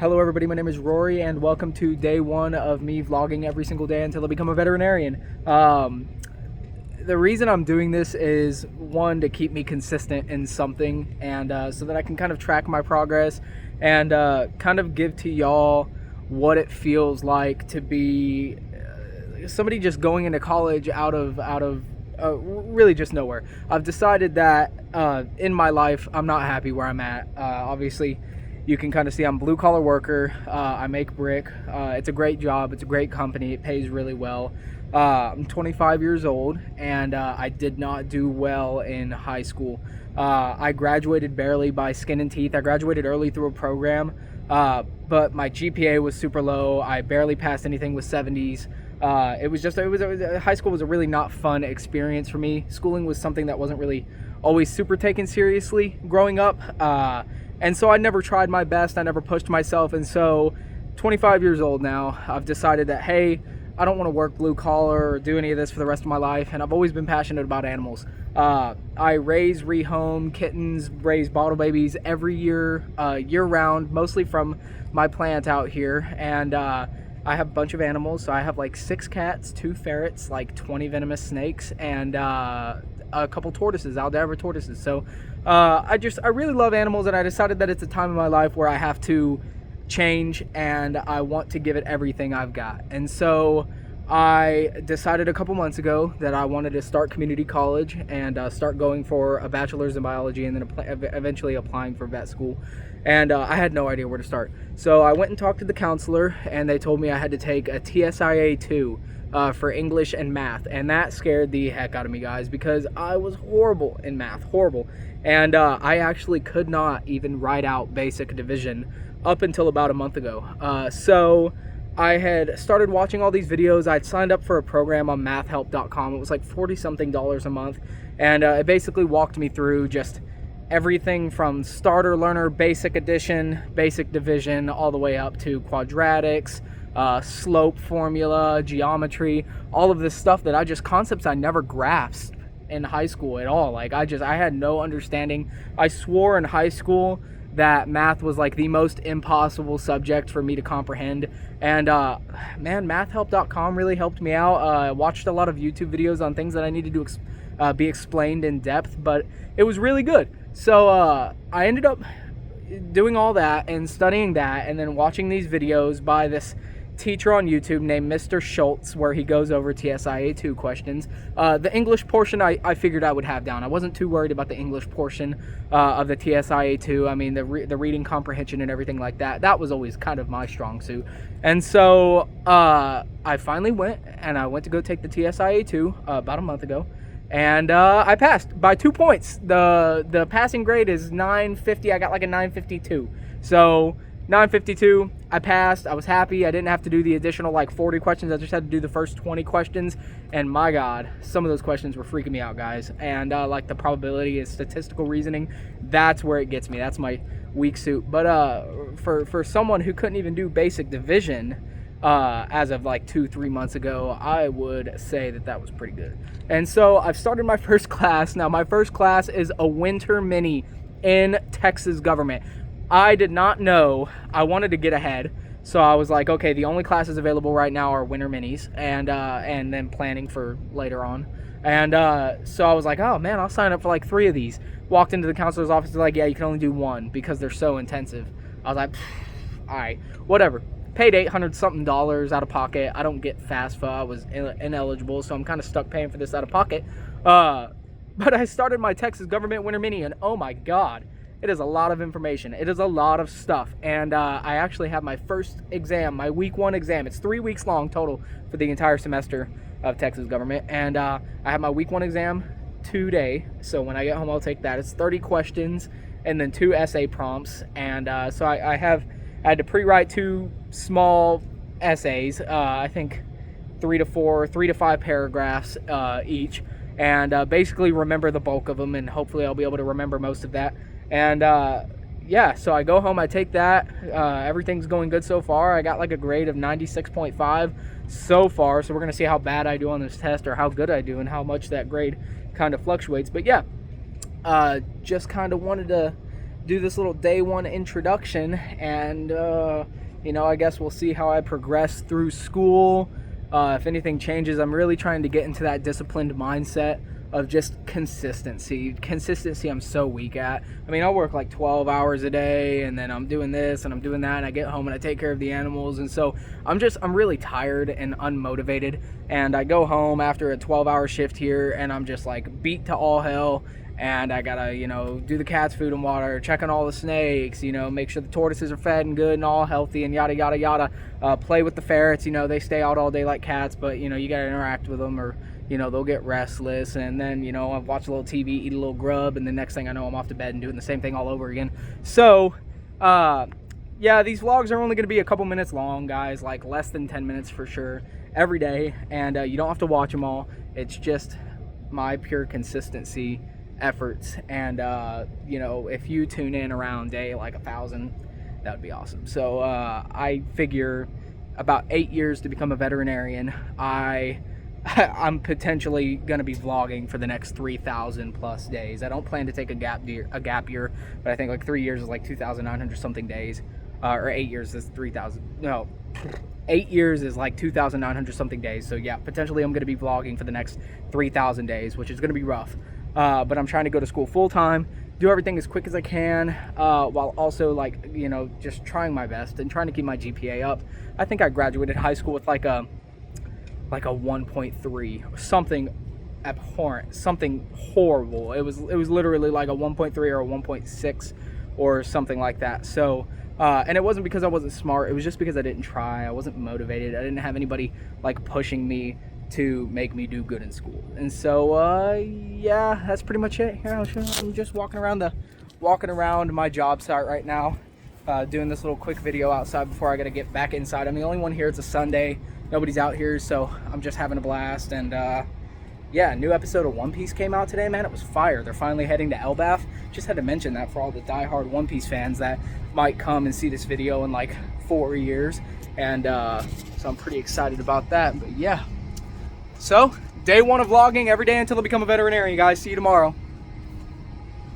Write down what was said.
Hello everybody, my name is Rory and welcome to day one of me vlogging every single day until I become a veterinarian. The reason I'm doing this is, one, to keep me consistent in something, and so that I can kind of track my progress and kind of give to y'all what it feels like to be somebody just going into college out of really just nowhere. I've decided that in my life I'm not happy where I'm at. Obviously you can kind of see I'm a blue collar worker. I make brick. It's a great job. It's a great company. It pays really well. I'm 25 years old and I did not do well in high school. I graduated barely by skin and teeth. I graduated early through a program, but my GPA was super low. I barely passed anything with 70s. High school was a really not fun experience for me. Schooling was something that wasn't really always super taken seriously growing up. And so I never tried my best. I never pushed myself. And so 25 years old now, I've decided that, hey, I don't want to work blue collar or do any of this for the rest of my life. And I've always been passionate about animals. I raise, rehome kittens, raise bottle babies every year, year round, mostly from my plant out here. And I have a bunch of animals. So I have like 6 cats, 2 ferrets, like 20 venomous snakes, and a couple tortoises, Aldabra tortoises. So I really love animals, and I decided that it's a time in my life where I have to change and I want to give it everything I've got. And so I decided a couple months ago that I wanted to start community college and start going for a bachelor's in biology and then eventually applying for vet school. And I had no idea where to start. So I went and talked to the counselor, and they told me I had to take a TSIA 2 for English and math. And that scared the heck out of me, guys, because I was horrible in math, horrible. And I actually could not even write out basic division up until about a month ago. So I had started watching all these videos. I'd signed up for a program on mathhelp.com. It was like $40-something a month. And it basically walked me through just everything from starter learner, basic addition, basic division, all the way up to quadratics, slope formula, geometry, all of this stuff that concepts I never grasped in high school at all. Like I had no understanding. I swore in high school that math was like the most impossible subject for me to comprehend. And man, mathhelp.com really helped me out. I watched a lot of YouTube videos on things that I needed to be explained in depth, but it was really good. So I ended up doing all that and studying that, and then watching these videos by this teacher on YouTube named Mr. Schultz, where he goes over TSIA 2 questions. The English portion I figured I would have down. I wasn't too worried about the English portion of the TSIA 2. I mean, the reading comprehension and everything like that, that was always kind of my strong suit. And so I finally went to go take the TSIA 2 about a month ago. And I passed by 2 points. The passing grade is 950. I got like a 952. So 952, I passed. I was happy. I didn't have to do the additional like 40 questions. I just had to do the first 20 questions. And my God, some of those questions were freaking me out, guys. And like the probability and statistical reasoning, that's where it gets me. That's my weak suit. But for someone who couldn't even do basic division as of like 2-3 months ago, I would say that was pretty good. And so I've started my first class. Now my first class is a winter mini in Texas government. I did not know. I wanted to get ahead, so I was like, okay, the only classes available right now are winter minis and then planning for later on. And so I was like, oh man, I'll sign up for like 3 of these. Walked into the counselor's office, they're like, yeah, you can only do 1 because they're so intensive. I was like, all right, whatever. Paid $800-something out of pocket. I don't get FAFSA. I was ineligible, so I'm kind of stuck paying for this out of pocket. But I started my Texas government winter mini, and oh my God, it is a lot of information. It is a lot of stuff. And I actually have my first exam, my week 1 exam. It's 3 weeks long total for the entire semester of Texas government. And I have my week 1 exam today. So when I get home, I'll take that. It's 30 questions and then 2 essay prompts. And so I had to pre-write 2 small essays, I think 3 to 5 paragraphs each, and basically remember the bulk of them, and hopefully I'll be able to remember most of that. And yeah, so I go home, I take that, everything's going good so far. I got like a grade of 96.5 so far, so we're going to see how bad I do on this test or how good I do and how much that grade kind of fluctuates. But yeah, just kind of wanted to do this little day one introduction, and you know, I guess we'll see how I progress through school. If anything changes, I'm really trying to get into that disciplined mindset of just consistency. I'm so weak at. I mean, I work like 12 hours a day, and then I'm doing this and I'm doing that, and I get home and I take care of the animals, and so I'm really tired and unmotivated, and I go home after a 12-hour shift here and I'm just like beat to all hell, and I gotta, you know, do the cats food and water, check on all the snakes, you know, make sure the tortoises are fed and good and all healthy and yada yada yada. Play with the ferrets, you know, they stay out all day like cats, but you know, you gotta interact with them, or you know, they'll get restless. And then, you know, I watch a little TV, eat a little grub, and the next thing I know, I'm off to bed and doing the same thing all over again. So yeah, these vlogs are only going to be a couple minutes long, guys, like less than 10 minutes for sure, every day. And you don't have to watch them all. It's just my pure consistency efforts. And you know, if you tune in around day like 1,000, that would be awesome. So I figure about 8 years to become a veterinarian. I'm potentially going to be vlogging for the next 3,000 plus days. I don't plan to take a gap year, but I think like 3 years is like 2,900 something days, or 8 years is 3,000. No, 8 years is like 2,900 something days. So yeah, potentially I'm going to be vlogging for the next 3,000 days, which is going to be rough. But I'm trying to go to school full time, do everything as quick as I can, while also, like, you know, just trying my best and trying to keep my GPA up. I think I graduated high school with like a 1.3, something abhorrent, something horrible. It was literally like a 1.3 or a 1.6 or something like that. So and it wasn't because I wasn't smart, it was just because I didn't try. I wasn't motivated. I didn't have anybody like pushing me to make me do good in school. And so yeah, that's pretty much it. Here, I'm just walking around my job site right now, doing this little quick video outside before I gotta get back inside. I'm the only one here. It's a Sunday. Nobody's out here, so I'm just having a blast. And yeah, new episode of One Piece came out today, man. It was fire. They're finally heading to Elbaf. Just had to mention that for all the diehard One Piece fans that might come and see this video in like 4 years. And so I'm pretty excited about that. But yeah, so day one of vlogging every day until I become a veterinarian, guys. See you tomorrow.